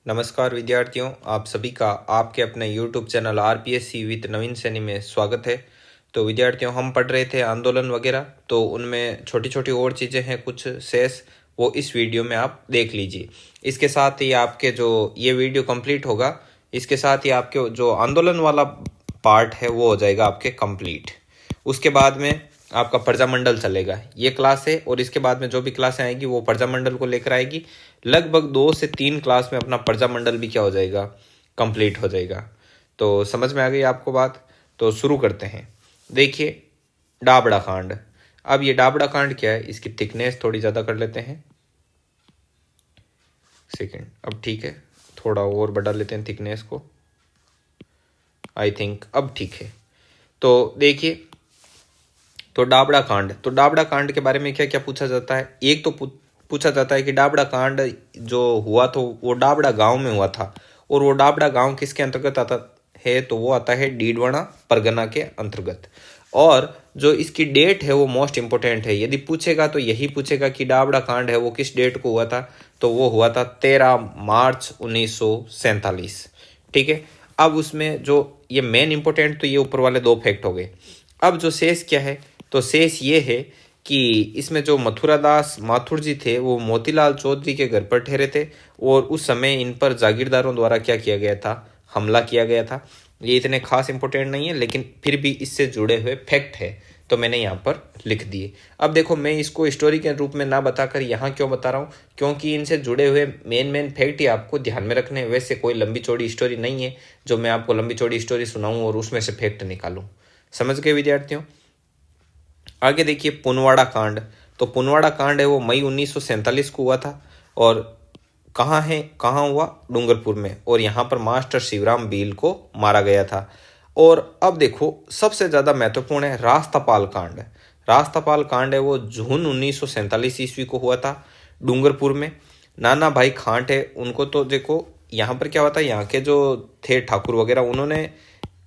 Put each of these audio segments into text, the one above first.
नमस्कार विद्यार्थियों, आप सभी का आपके अपने YouTube चैनल आरपीएससी विद नवीन सैनी में स्वागत है। तो विद्यार्थियों, हम पढ़ रहे थे आंदोलन वगैरह, तो उनमें छोटी छोटी और चीज़ें हैं कुछ शेष, वो इस वीडियो में आप देख लीजिए। इसके साथ ही आपके जो ये वीडियो कंप्लीट होगा, इसके साथ ही आपके जो आंदोलन वाला पार्ट है वो हो जाएगा आपके कंप्लीट। उसके बाद में आपका प्रजामंडल चलेगा, ये क्लास है, और इसके बाद में जो भी क्लासें आएगी वो प्रजामंडल को लेकर आएगी। लगभग 2 से 3 क्लास में अपना प्रजामंडल भी क्या हो जाएगा, कंप्लीट हो जाएगा। तो समझ में आ गई आपको बात। तो शुरू करते हैं। देखिए, डाबड़ा कांड। अब ये डाबड़ा कांड क्या है, इसकी थिकनेस थोड़ी ज़्यादा कर लेते हैं। सेकेंड, अब ठीक है, थोड़ा और बढ़ा लेते हैं थिकनेस को। आई थिंक अब ठीक है। तो देखिए, तो डाबड़ा कांड, तो डाबड़ा कांड के बारे में क्या क्या पूछा जाता है। एक तो पूछा जाता है कि डाबड़ा कांड जो हुआ तो वो डाबड़ा गांव में हुआ था, और वो डाबड़ा गांव किसके अंतर्गत आता है, तो वो आता है डीडवाना परगना के अंतर्गत। और जो इसकी डेट है वो मोस्ट इंपोर्टेंट है। यदि पूछेगा तो यही पूछेगा कि डाबड़ा कांड है वो किस डेट को हुआ था, तो वो हुआ था 13 मार्च 1947। ठीक है। अब उसमें जो ये मेन इंपोर्टेंट, तो ये ऊपर वाले 2 फैक्ट हो गए। अब जो शेष क्या है, तो शेष ये है कि इसमें जो मथुरादास माथुर जी थे वो मोतीलाल चौधरी के घर पर ठहरे थे, और उस समय इन पर जागीरदारों द्वारा क्या किया गया था, हमला किया गया था। ये इतने खास इंपोर्टेंट नहीं है, लेकिन फिर भी इससे जुड़े हुए फैक्ट है, तो मैंने यहाँ पर लिख दिए। अब देखो, मैं इसको स्टोरी के रूप में ना बताकर यहाँ क्यों बता रहा हूँ, क्योंकि इनसे जुड़े हुए मेन फैक्ट ही आपको ध्यान में रखने हैं। वैसे कोई लंबी चौड़ी स्टोरी नहीं है जो मैं आपको लंबी चौड़ी स्टोरी सुनाऊँ और उसमें से फैक्ट निकालूँ। समझ गए विद्यार्थियों। आगे देखिए, पुनवाड़ा कांड। तो पुनवाड़ा कांड है वो मई 1947 को हुआ था, और कहाँ हुआ, डूंगरपुर में, और यहाँ पर मास्टर शिवराम बील को मारा गया था। और अब देखो, सबसे ज़्यादा महत्वपूर्ण है रास्तापाल कांड। रास्तापाल कांड है वो जून 1947 ईस्वी को हुआ था, डूंगरपुर में। नाना भाई खांट है, उनको तो देखो यहाँ पर क्या हुआ था, यहाँ के जो थे ठाकुर वगैरह, उन्होंने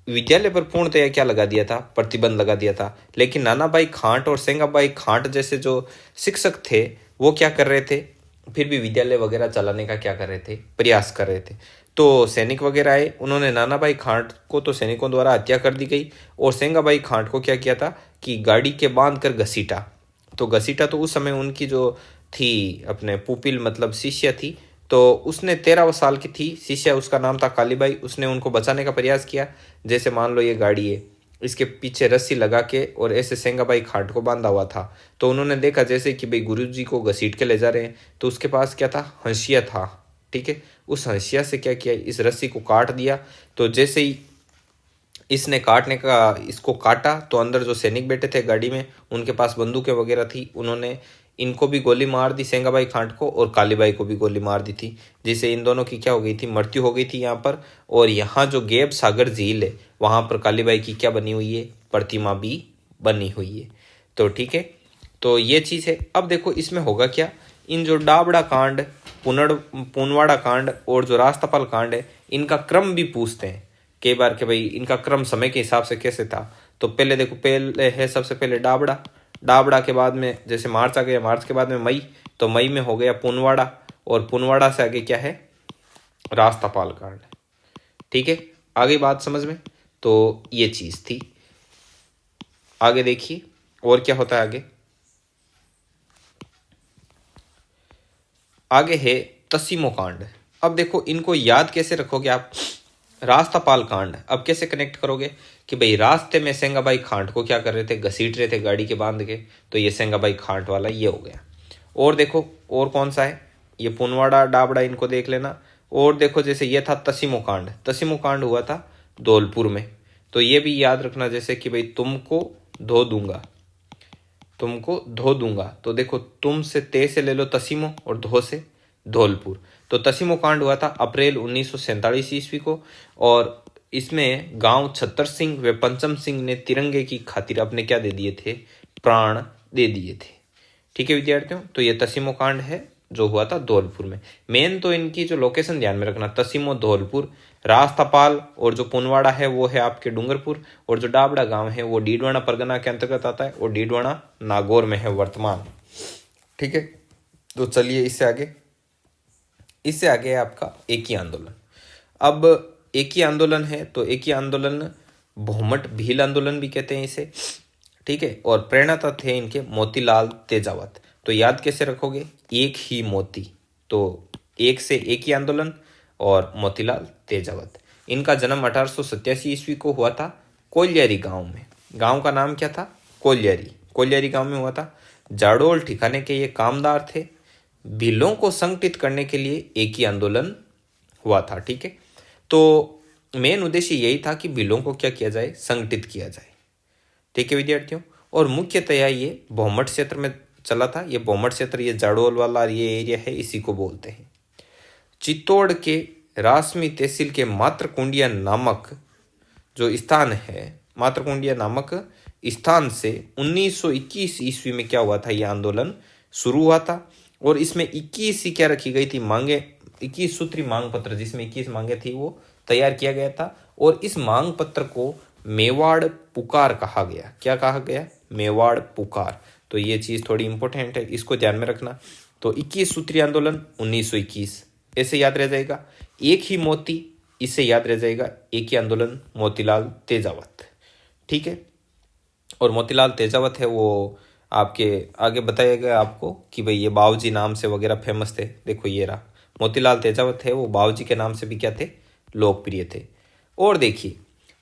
विद्यालय पर पूर्णतया क्या लगा दिया था, प्रतिबंध लगा दिया था। लेकिन नाना भाई खांट और सेंगाबाई खांट जैसे जो शिक्षक थे वो क्या कर रहे थे, फिर भी विद्यालय वगैरह चलाने का क्या कर रहे थे, प्रयास कर रहे थे। तो सैनिक वगैरह आए, उन्होंने नाना भाई खांट को तो सैनिकों द्वारा हत्या कर दी गई, और सेंगाबाई खांट को क्या किया था कि गाड़ी के बांध कर घसीटा। तो घसीटा तो उस समय उनकी जो थी अपने पुपिल मतलब शिष्य थी, तो उसने 13 साल की थी शिष्या, उसका नाम था कालीबाई। उसने उनको बचाने का प्रयास किया। जैसे मान लो ये गाड़ी है, इसके पीछे रस्सी लगा के और ऐसे सेंगाबाई खाट को बांधा हुआ था। तो उन्होंने देखा जैसे कि भाई गुरुजी को घसीट के ले जा रहे हैं, तो उसके पास क्या था, हंसिया था। ठीक है। उस हंसिया से क्या किया, इस रस्सी को काट दिया। तो जैसे ही इसने इसको काटा, तो अंदर जो सैनिक बैठे थे गाड़ी में, उनके पास बंदूकें वगैरह थी, उन्होंने इनको भी गोली मार दी, सेंगाबाई खांट को, और कालीबाई को भी गोली मार दी थी, जिससे इन दोनों की क्या हो गई थी, मृत्यु हो गई थी यहाँ पर। और यहाँ जो गेब सागर झील है, वहाँ पर कालीबाई की क्या बनी हुई है, प्रतिमा भी बनी हुई है। तो ठीक है, तो ये चीज़ है। अब देखो इसमें होगा क्या, इन जो डाबड़ा कांड, पुनवाड़ा कांड और जो रास्तापाल कांड है, इनका क्रम भी पूछते हैं कई बार कि भाई इनका क्रम समय के हिसाब से कैसे था। तो पहले देखो, पहले है सबसे पहले डाबड़ा। डाबड़ा के बाद में जैसे मार्च आ गया, मार्च के बाद में मई, तो मई में हो गया पुनवाड़ा, और पुनवाड़ा से आगे क्या है, रास्तापाल कांड। ठीक है, आगे बात समझ में। तो ये चीज थी। आगे देखिए और क्या होता है आगे। आगे है तसीमो कांड। अब देखो इनको याद कैसे रखोगे आप, रास्तापाल कांड अब कैसे कनेक्ट करोगे कि भाई रास्ते में सेंगाबाई खांट को क्या कर रहे थे, घसीट रहे थे गाड़ी के बांध के, तो ये सेंगाबाई खांट वाला ये हो गया। और देखो और कौन सा है, ये पुनवाड़ा डाबड़ा, इनको देख लेना। और देखो जैसे ये था तसीमो कांड, तसीमो कांड हुआ था धौलपुर में, तो ये भी याद रखना, जैसे कि भाई तुमको धो दूंगा, तुमको धो दूंगा। तो देखो तुम से ते से ले लो तसीमो, और धो से धौलपुर। तो तसीमो कांड हुआ था अप्रैल 1947 ईस्वी को, और इसमें गांव छत्तर सिंह व पंचम सिंह ने तिरंगे की खातिर अपने क्या दे दिए थे, प्राण दे दिए थे। ठीक है विद्यार्थियों, तो ये तसीमो कांड है जो हुआ था धौलपुर में। मेन तो इनकी जो लोकेशन ध्यान में रखना, तसीमो धौलपुर, रास्तापाल और जो पुनवाड़ा है वो है आपके डूंगरपुर, और जो डाबड़ा गांव है वो डीडवाना परगना के अंतर्गत आता है, और डीडवाना नागौर में है वर्तमान। ठीक है, तो चलिए इससे आगे। इससे आगे है आपका एक ही आंदोलन। अब एक ही आंदोलन है तो एक ही आंदोलन भोमट भील आंदोलन भी कहते हैं इसे, ठीक है। और प्रेरणाता थे इनके मोतीलाल तेजावत। तो याद कैसे रखोगे, एक ही मोती, तो एक से एक ही आंदोलन और मोतीलाल तेजावत। इनका जन्म 1887 ईस्वी को हुआ था कोलियारी गांव में। गांव का नाम क्या था, कोलियारी गांव में हुआ था। जाडोल ठिकाने के ये कामदार थे। भीलों को संगठित करने के लिए एक ही आंदोलन हुआ था, ठीक है। तो मेन उद्देश्य यही था कि भीलों को क्या किया जाए, संगठित किया जाए, ठीक है विद्यार्थियों। और मुख्यतया ये भोमट क्षेत्र में चला था। ये भोमट क्षेत्र, ये जाडोल वाला ये एरिया है, इसी को बोलते हैं। चित्तौड़ के रासमी तहसील के मातृकुंडिया नामक जो स्थान है, मातृकुंडिया नामक स्थान से 1921 ईस्वी में क्या हुआ था, यह आंदोलन शुरू हुआ था। और इसमें 21 ही क्या रखी गई थी, मांगे, 21 सूत्री मांग पत्र, जिसमें 21 मांगे थी, वो तैयार किया गया था। और इस मांग पत्र को मेवाड़ पुकार कहा गया। क्या कहा गया, मेवाड़ पुकार। तो ये चीज़ थोड़ी इंपॉर्टेंट है, इसको ध्यान में रखना। तो 21 सूत्री आंदोलन 1921 ऐसे याद रह जाएगा। एक ही मोती, इससे याद रह जाएगा एक ही आंदोलन, मोतीलाल तेजावत, ठीक है। और मोतीलाल तेजावत है वो आपके आगे बताया गया आपको कि भाई ये बावजी नाम से वगैरह फेमस थे। देखो ये रहा मोतीलाल तेजावत है, वो बावजी के नाम से भी क्या थे, लोकप्रिय थे। और देखिए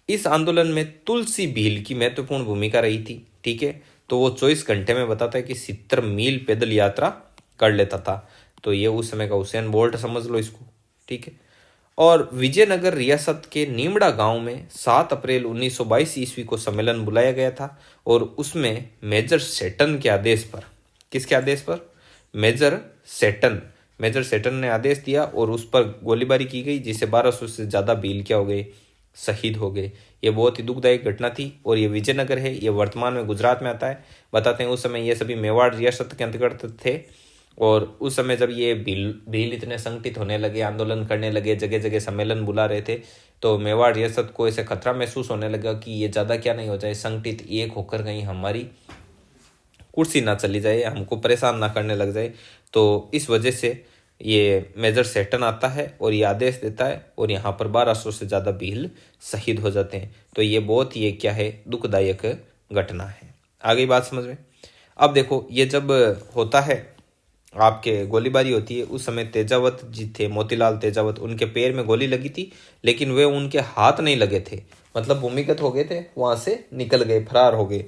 इस आंदोलन में तुलसी भील की महत्वपूर्ण भूमिका रही थी, ठीक है। तो वो 24 घंटे में बताता है कि 70 मील पैदल यात्रा कर लेता था। तो ये उस समय का हुसैन बोल्ट समझ लो इसको, ठीक है। और विजयनगर रियासत के नीमड़ा गांव में 7 अप्रैल 1922 ईस्वी को सम्मेलन बुलाया गया था। और उसमें मेजर सेटन के आदेश पर, किसके आदेश पर, मेजर सेटन ने आदेश दिया और उस पर गोलीबारी की गई, जिससे 1200 से ज़्यादा भील क्या हो गए, शहीद हो गए। ये बहुत ही दुखदायक घटना थी। और ये विजयनगर है, ये वर्तमान में गुजरात में आता है। बताते हैं उस समय ये सभी मेवाड़ रियासत के अंतर्गत थे। और उस समय जब ये भील इतने संगठित होने लगे, आंदोलन करने लगे, जगह जगह सम्मेलन बुला रहे थे, तो मेवाड़ रियासत को ऐसे खतरा महसूस होने लगा कि ये ज़्यादा क्या नहीं हो जाए, संगठित एक होकर कहीं हमारी कुर्सी ना चली जाए, हमको परेशान ना करने लग जाए। तो इस वजह से ये मेजर सेटन आता है और ये आदेश देता है और यहाँ पर 1200 से ज़्यादा भील शहीद हो जाते हैं। तो ये बहुत ही क्या है, दुखदायक घटना है। आगे बात समझ में। अब देखो ये जब होता है, आपके गोलीबारी होती है, उस समय तेजावत जी थे, मोतीलाल तेजावत, उनके पैर में गोली लगी थी, लेकिन वे उनके हाथ नहीं लगे थे, मतलब भूमिगत हो गए थे, वहाँ से निकल गए, फरार हो गए।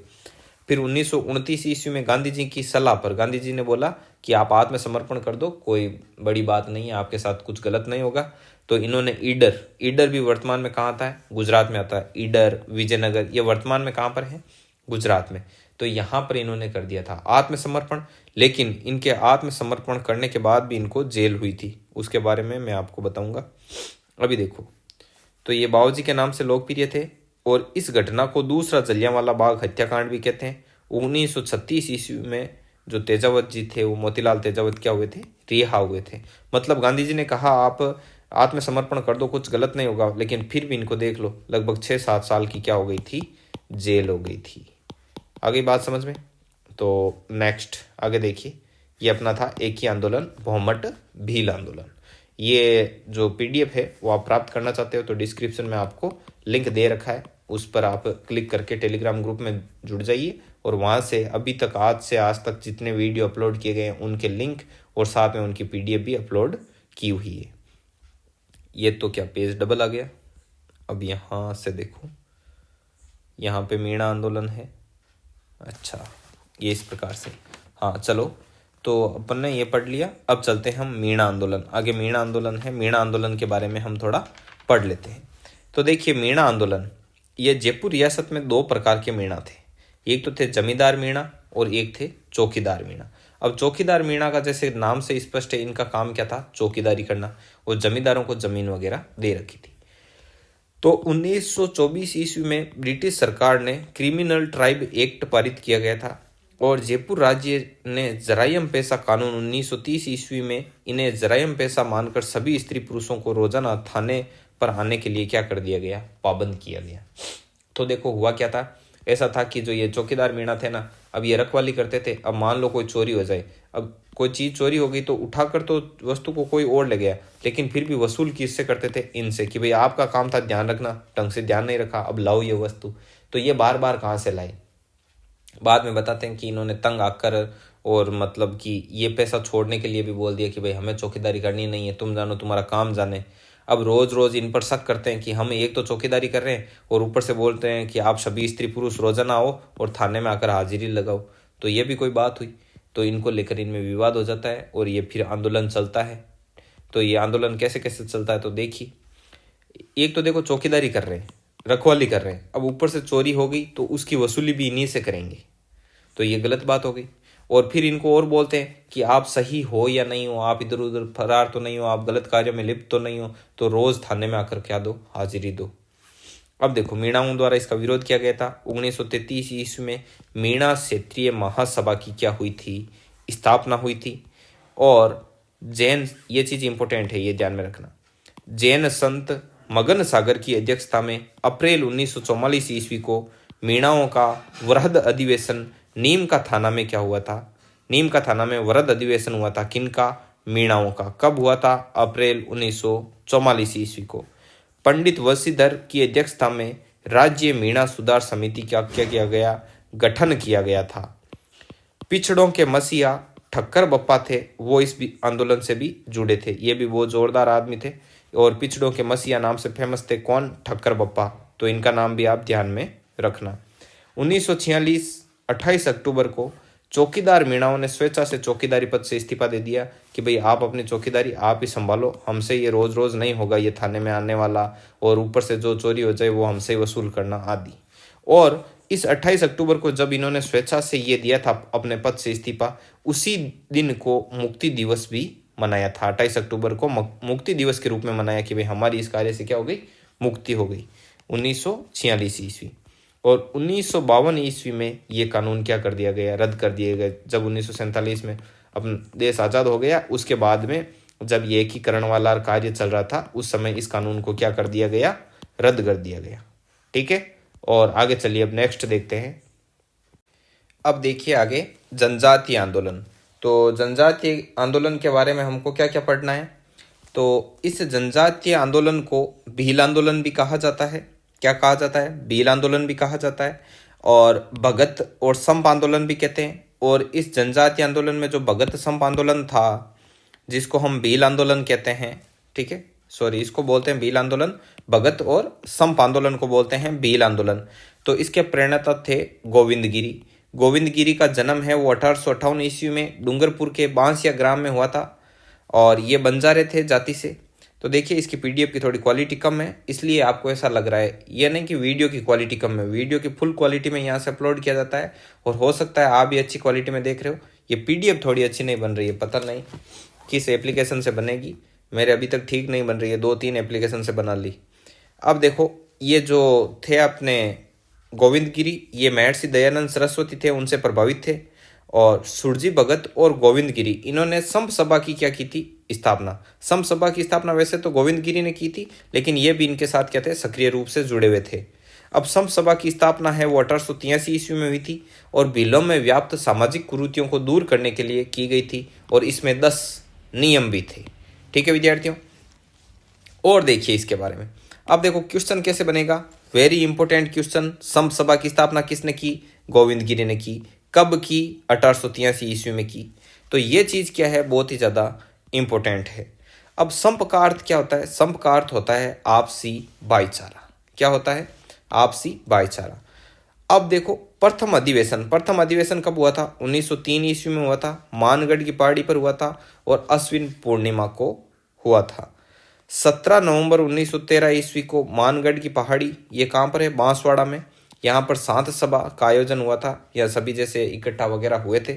फिर 1929 ईस्वी में गांधी जी की सलाह पर गांधी जी ने बोला कि आप आत्मसमर्पण कर दो, कोई बड़ी बात नहीं है, आपके साथ कुछ गलत नहीं होगा। तो इन्होंने ईडर भी वर्तमान में कहाँ आता है, गुजरात में आता है। ईडर, विजयनगर, ये वर्तमान में कहाँ पर है, गुजरात में। तो यहाँ पर इन्होंने कर दिया था आत्मसमर्पण। लेकिन इनके आत्मसमर्पण करने के बाद भी इनको जेल हुई थी, उसके बारे में मैं आपको बताऊंगा। अभी देखो, तो ये बाबूजी के नाम से लोकप्रिय थे। और इस घटना को दूसरा जलियांवाला बाग हत्याकांड भी कहते हैं। 1936 ईस्वी में जो तेजावत जी थे, वो मोतीलाल तेजावत क्या हुए थे, रिहा हुए थे। मतलब गांधी जी ने कहा आप आत्मसमर्पण कर दो, कुछ गलत नहीं होगा, लेकिन फिर भी इनको देख लो, लगभग 6-7 साल की क्या हो गई थी, जेल हो गई थी। आगे बात समझ में। तो नेक्स्ट आगे देखिए, ये अपना था एक ही आंदोलन, भोमट भील आंदोलन। ये जो पीडीएफ है वो आप प्राप्त करना चाहते हो तो डिस्क्रिप्शन में आपको लिंक दे रखा है, उस पर आप क्लिक करके टेलीग्राम ग्रुप में जुड़ जाइए। और वहाँ से अभी तक, आज से आज तक जितने वीडियो अपलोड किए गए हैं उनके लिंक और साथ में उनकी पीडीएफ भी अपलोड की हुई है। ये तो क्या पेज डबल आ गया। अब यहाँ से देखो, यहाँ पे मीणा आंदोलन है। अच्छा, ये इस प्रकार से, हाँ चलो, तो अपन ने ये पढ़ लिया। अब चलते हैं हम मीणा आंदोलन। आगे मीणा आंदोलन है, मीणा आंदोलन के बारे में हम थोड़ा पढ़ लेते हैं। तो देखिए मीणा आंदोलन, ये जयपुर रियासत में 2 प्रकार के मीणा थे। एक तो थे जमींदार मीणा और एक थे चौकीदार मीणा। अब चौकीदार मीणा का जैसे नाम से स्पष्ट है, इनका काम क्या था, चौकीदारी करना, और जमींदारों को जमीन वगैरह दे रखी थी। तो 1924 ईस्वी में ब्रिटिश सरकार ने क्रिमिनल ट्राइब एक्ट पारित किया गया था। और जयपुर राज्य ने जरायम पेशा कानून 1930 ईस्वी में इन्हें जरायम पेशा मानकर सभी स्त्री पुरुषों को रोजाना थाने पर आने के लिए क्या कर दिया गया, पाबंद किया गया। तो देखो हुआ क्या था, ऐसा था कि जो ये चौकीदार मीणा थे ना, अब ये रखवाली करते थे। अब मान लो कोई चोरी हो जाए, अब कोई चीज़ चोरी हो गई तो उठाकर तो वस्तु को कोई और ले गया, लेकिन फिर भी वसूल किससे करते थे? इनसे, कि भाई आपका काम था ध्यान रखना, ढंग से ध्यान नहीं रखा, अब लाओ ये वस्तु। तो ये बार बार कहाँ से लाए? बाद में बताते हैं कि इन्होंने तंग आकर और मतलब कि ये पैसा छोड़ने के लिए भी बोल दिया कि भाई हमें चौकीदारी करनी नहीं है, तुम जानो तुम्हारा काम जाने। अब रोज रोज इन पर शक करते हैं कि हम एक तो चौकीदारी कर रहे हैं और ऊपर से बोलते हैं कि आप सभी स्त्री पुरुष रोजाना आओ और थाने में आकर हाजिरी लगाओ। तो ये भी कोई बात हुई? तो इनको लेकर इनमें विवाद हो जाता है और ये फिर आंदोलन चलता है। तो ये आंदोलन कैसे कैसे चलता है तो देखिए, एक तो देखो चौकीदारी कर रहे हैं, रखवाली कर रहे हैं, अब ऊपर से चोरी हो गई तो उसकी वसूली भी इन्हीं से करेंगे, तो ये गलत बात हो गई। और फिर इनको और बोलते हैं कि आप सही हो या नहीं हो, आप इधर उधर फरार तो नहीं हो, आप गलत कार्य में लिप्त तो नहीं हो, तो रोज थाने में आकर क्या दो? हाजिरी दो। अब देखो, मीणाओं द्वारा इसका विरोध किया गया था। 1933 ईस्वी में मीणा क्षेत्रीय महासभा की क्या हुई थी? स्थापना हुई थी। और जैन, ये चीज इंपॉर्टेंट है, ये ध्यान में रखना, जैन संत मगन सागर की अध्यक्षता में अप्रैल 1944 ईस्वी को मीणाओं का वृहद अधिवेशन नीम का थाना में क्या हुआ था? नीम का थाना में वृहद अधिवेशन हुआ था। किनका? मीणाओं का। कब हुआ था? अप्रैल 1944 ईस्वी को। पंडित वशीधर की अध्यक्षता में राज्य मीणा सुधार समिति का क्या किया गया? गठन किया गया था। पिछड़ों के मसीहा ठक्कर बप्पा थे, वो इस आंदोलन से भी जुड़े थे। ये भी वो जोरदार आदमी थे और पिछड़ों के मसीहा नाम से फेमस थे। कौन? ठक्कर बप्पा। तो इनका नाम भी आप ध्यान में रखना। 1946 28 अक्टूबर को चौकीदार मीणाओं ने स्वेच्छा से चौकीदारी पद से इस्तीफा दे दिया कि भाई आप अपनी चौकीदारी आप ही संभालो, हमसे ये रोज रोज नहीं होगा ये थाने में आने वाला, और ऊपर से जो चोरी हो जाए वो हमसे ही वसूल करना आदि। और इस 28 अक्टूबर को जब इन्होंने स्वेच्छा से ये दिया था अपने पद से इस्तीफा, उसी दिन को मुक्ति दिवस भी मनाया था। 28 अक्टूबर को मुक्ति दिवस के रूप में मनाया कि भाई हमारी इस कार्य से क्या हो गई? मुक्ति हो गई। 1946 ईस्वी। और 1952 ईस्वी में ये कानून क्या कर दिया गया? रद्द कर दिए गए। जब 1947 में अपना देश आज़ाद हो गया, उसके बाद में जब ये एकीकरण वाला कार्य चल रहा था, उस समय इस कानून को क्या कर दिया गया? रद्द कर दिया गया। ठीक है, और आगे चलिए अब नेक्स्ट देखते हैं। अब देखिए आगे जनजातीय आंदोलन। तो जनजातीय आंदोलन के बारे में हमको क्या क्या पढ़ना है? तो इस जनजातीय आंदोलन को भील आंदोलन भी कहा जाता है। क्या कहा जाता है? भील आंदोलन भी कहा जाता है, और भगत और संप आंदोलन भी कहते हैं। और इस जनजातीय आंदोलन में जो भगत संप आंदोलन था, जिसको हम भील आंदोलन कहते हैं, ठीक है, सॉरी, इसको बोलते हैं भील आंदोलन, भगत और संप आंदोलन को बोलते हैं भील आंदोलन। तो इसके प्रणेता थे गोविंद गिरी। गोविंद गिरी का जन्म है वो 1858 ईस्वी में डूंगरपुर के बांसिया ग्राम में हुआ था, और ये बंजारे थे जाति से। तो देखिए, इसकी पीडीएफ की थोड़ी क्वालिटी कम है, इसलिए आपको ऐसा लग रहा है। ये नहीं कि वीडियो की क्वालिटी कम है, वीडियो की फुल क्वालिटी में यहाँ से अपलोड किया जाता है, और हो सकता है आप भी अच्छी क्वालिटी में देख रहे हो। ये पीडीएफ थोड़ी अच्छी नहीं बन रही है, पता नहीं किस एप्लीकेशन से बनेगी, मेरे अभी तक ठीक नहीं बन रही है, 2-3 एप्लीकेशन से बना ली। अब देखो, ये जो थे अपने गोविंद गिरी, ये महर्षि दयानंद सरस्वती थे, उनसे प्रभावित थे। और सुरजी भगत और गोविंद गिरी, इन्होंने संप सभा की क्या की थी? स्थापना। संप सभा की स्थापना वैसे तो गोविंद गिरी ने की थी, लेकिन ये भी इनके साथ क्या थे? सक्रिय रूप से जुड़े हुए थे। अब संप सभा की स्थापना है वो 1883 ईस्वी में हुई थी, और भीलों में व्याप्त सामाजिक कुरीतियों को दूर करने के लिए की गई थी, और इसमें 10 नियम भी थे। ठीक है विद्यार्थियों, और देखिए इसके बारे में। अब देखो क्वेश्चन कैसे बनेगा, वेरी इंपॉर्टेंट क्वेश्चन। संप सभा की स्थापना किसने की? गोविंद गिरी ने की। कब की? 1883 ईस्वी में की। तो ये चीज क्या है? बहुत ही ज्यादा इंपॉर्टेंट है। अब संप का अर्थ क्या होता है? संप का अर्थ होता है आपसी भाईचारा। क्या होता है? आपसी भाईचारा। अब देखो, प्रथम अधिवेशन कब हुआ था? 1903 ईस्वी में हुआ था, मानगढ़ की पहाड़ी पर हुआ था, और अश्विन पूर्णिमा को हुआ था। 17 नवंबर 1913 ईस्वी को मानगढ़ की पहाड़ी, ये कहाँ पर है? बांसवाड़ा में। यहाँ पर शांत सभा का आयोजन हुआ था, या सभी जैसे इकट्ठा वगैरह हुए थे।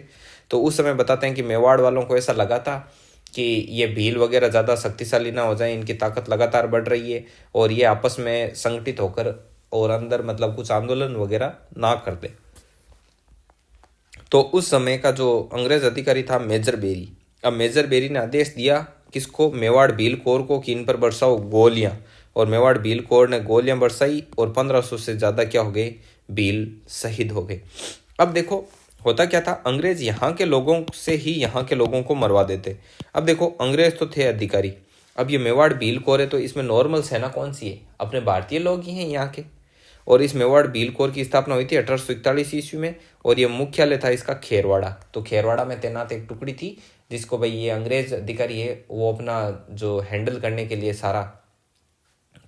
तो उस समय बताते हैं कि मेवाड़ वालों को ऐसा लगा था कि ये भील वगैरह ज़्यादा शक्तिशाली ना हो जाए, इनकी ताकत लगातार बढ़ रही है, और ये आपस में संगठित होकर और अंदर मतलब कुछ आंदोलन वगैरह ना कर दे। तो उस समय का जो अंग्रेज अधिकारी था मेजर बेरी, अब मेजर बेरी ने आदेश दिया किसको? मेवाड़ भील कोर को, कि इन पर बरसाओ गोलियां। और मेवाड़ भील कोर ने गोलियां बरसाई, और 1500 से ज़्यादा क्या हो गए? भील शहीद हो गए। अब देखो होता क्या था, अंग्रेज यहाँ के लोगों से ही यहाँ के लोगों को मरवा देते। अब देखो अंग्रेज तो थे अधिकारी, अब ये मेवाड़ भील कोर है, तो इसमें नॉर्मल सेना कौन सी है, अपने भारतीय लोग ही हैं यहाँ के। और इस मेवाड़ भील कोर की स्थापना हुई थी 1841 ईस्वी में, और ये मुख्यालय था इसका खेरवाड़ा। तो खेरवाड़ा में तैनात एक टुकड़ी थी जिसको भाई ये अंग्रेज अधिकारी है वो अपना जो हैंडल करने के लिए सारा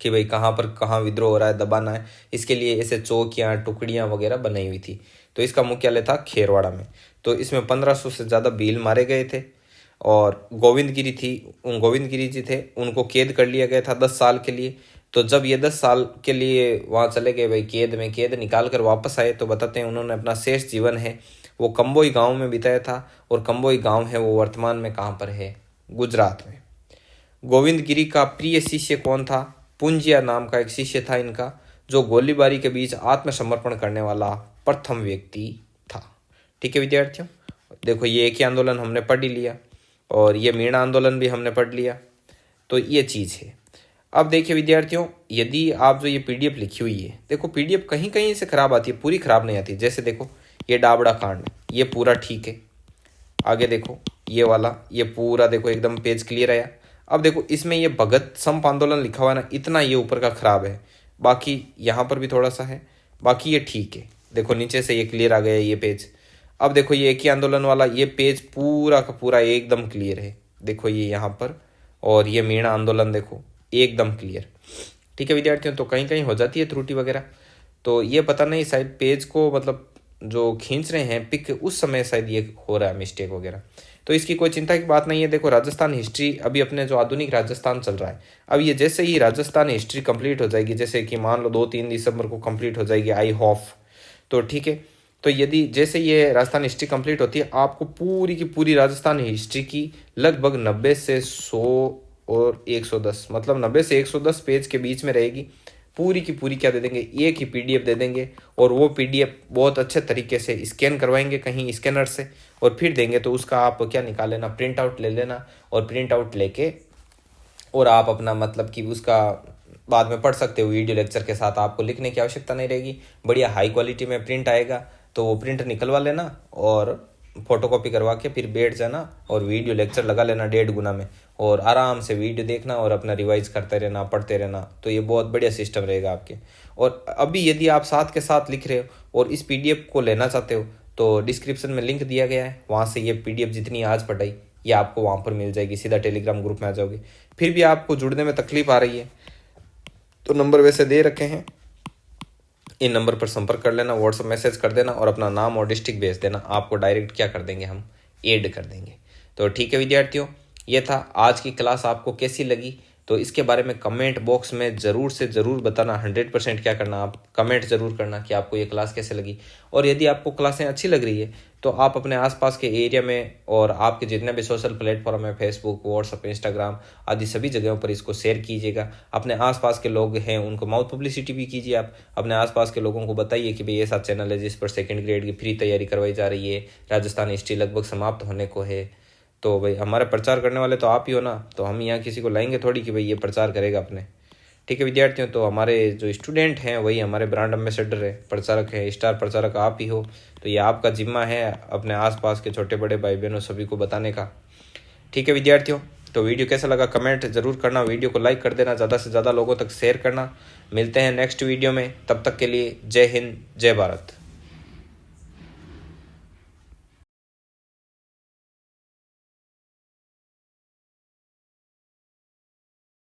कि भाई कहाँ पर कहाँ विद्रोह हो रहा है, दबाना है, इसके लिए ऐसे चौकियाँ टुकड़ियाँ वगैरह बनाई हुई थी। तो इसका मुख्यालय था खेरवाड़ा में। तो इसमें 1500 से ज़्यादा भील मारे गए थे, और गोविंदगिरी जी थे, उनको कैद कर लिया गया था 10 साल के लिए। तो जब ये 10 साल के लिए वहाँ चले गए भाई कैद निकाल कर वापस आए, तो बताते हैं उन्होंने अपना शेष जीवन है वो कंबोई गांव में बिताया था। और कंबोई गांव है वो वर्तमान में कहाँ पर है, गुजरात में। गोविंदगिरी का प्रिय शिष्य कौन था, पुंजिया नाम का एक शिष्य था इनका, जो गोलीबारी के बीच आत्मसमर्पण करने वाला प्रथम व्यक्ति था। ठीक है विद्यार्थियों, देखो ये एक ही आंदोलन हमने पढ़ ही लिया, और ये मीणा आंदोलन भी हमने पढ़ लिया। तो ये चीज़ है। अब देखिए विद्यार्थियों, यदि आप जो ये पीडीएफ लिखी हुई है, देखो पीडीएफ कहीं कहीं से खराब आती है, पूरी खराब नहीं आती। जैसे देखो ये डाबड़ा कांड, ये पूरा ठीक है। आगे देखो ये वाला, ये पूरा देखो एकदम पेज क्लियर आया। अब देखो इसमें ये भगत संप आंदोलन लिखा हुआ है ना, इतना ये ऊपर का खराब है, बाकी यहाँ पर भी थोड़ा सा है, बाकी ये ठीक है। देखो नीचे से ये क्लियर आ गया ये पेज। अब देखो ये एक ही आंदोलन वाला ये पेज पूरा का पूरा एकदम क्लियर है, देखो ये यहाँ पर। और ये मीणा आंदोलन देखो एकदम क्लियर। ठीक है विद्यार्थियों, तो कहीं कहीं हो जाती है त्रुटि वगैरह, तो ये पता नहीं शायद पेज को मतलब जो खींच रहे हैं पिक उस समय शायद ये हो रहा है मिस्टेक वगैरह। तो इसकी कोई चिंता की बात नहीं है। देखो राजस्थान हिस्ट्री अभी अपने जो आधुनिक राजस्थान चल रहा है, अब ये जैसे ही राजस्थान हिस्ट्री कंप्लीट हो जाएगी, जैसे कि मान लो 2-3 दिसंबर को कंप्लीट हो जाएगी आई होप, तो ठीक है। तो यदि जैसे ये राजस्थान हिस्ट्री कंप्लीट होती है, आपको पूरी की पूरी राजस्थान हिस्ट्री की लगभग 90 से 100 और 110 मतलब 90 से 110 पेज के बीच में रहेगी। पूरी की पूरी क्या दे देंगे, एक ही पीडीएफ दे देंगे, और वो पीडीएफ बहुत अच्छे तरीके से स्कैन करवाएंगे कहीं स्कैनर से, और फिर देंगे। तो उसका आप क्या निकाल लेना, प्रिंट आउट ले लेना, और प्रिंट आउट लेके और आप अपना मतलब कि उसका बाद में पढ़ सकते हो वीडियो लेक्चर के साथ। आपको लिखने की आवश्यकता नहीं रहेगी, बढ़िया हाई क्वालिटी में प्रिंट आएगा। तो वो प्रिंट निकलवा लेना और फोटोकॉपी करवा के फिर बैठ जाना और वीडियो लेक्चर लगा लेना 1.5 गुना में, और आराम से वीडियो देखना और अपना रिवाइज करते रहना, पढ़ते रहना। तो ये बहुत बढ़िया सिस्टम रहेगा आपके। और अभी यदि आप साथ के साथ लिख रहे हो और इस पीडीएफ को लेना चाहते हो, तो डिस्क्रिप्शन में लिंक दिया गया है, वहाँ से ये पीडीएफ जितनी आज पढ़ाई ये आपको वहाँ पर मिल जाएगी। सीधा टेलीग्राम ग्रुप में आ जाओगे। फिर भी आपको जुड़ने में तकलीफ आ रही है तो नंबर वैसे दे रखे हैं, इन नंबर पर संपर्क कर लेना, व्हाट्सएप मैसेज कर देना और अपना नाम और डिस्ट्रिक्ट भेज देना। आपको डायरेक्ट क्या कर देंगे, हम ऐड कर देंगे। तो ठीक है विद्यार्थियों, ये था आज की क्लास। आपको कैसी लगी तो इसके बारे में कमेंट बॉक्स में ज़रूर से ज़रूर बताना। 100% क्या करना, आप कमेंट ज़रूर करना कि आपको ये क्लास कैसे लगी। और यदि आपको क्लासें अच्छी लग रही है तो आप अपने आसपास के एरिया में और आपके जितने भी सोशल प्लेटफॉर्म है, फेसबुक, व्हाट्सअप, इंस्टाग्राम आदि सभी जगहों पर इसको शेयर कीजिएगा। अपने आसपास के लोग हैं उनको माउथ पब्लिसिटी भी कीजिए। आप अपने आसपास के लोगों को बताइए कि भाई ऐसा चैनल है जिस पर 2nd ग्रेड की फ्री तैयारी करवाई जा रही है, राजस्थान हिस्ट्री लगभग समाप्त होने को है। तो भाई हमारे प्रचार करने वाले तो आप ही हो ना, तो हम यहाँ किसी को लाएंगे थोड़ी कि भाई ये प्रचार करेगा अपने। ठीक है विद्यार्थियों, तो हमारे जो स्टूडेंट हैं वही हमारे ब्रांड एम्बेसडर है, प्रचारक है, स्टार प्रचारक आप ही हो। तो ये आपका जिम्मा है अपने आसपास के छोटे बड़े भाई बहनों सभी को बताने का। ठीक है विद्यार्थियों, तो वीडियो कैसा लगा कमेंट जरूर करना, वीडियो को लाइक कर देना, ज़्यादा से ज़्यादा लोगों तक शेयर करना। मिलते हैं नेक्स्ट वीडियो में, तब तक के लिए जय हिंद, जय भारत।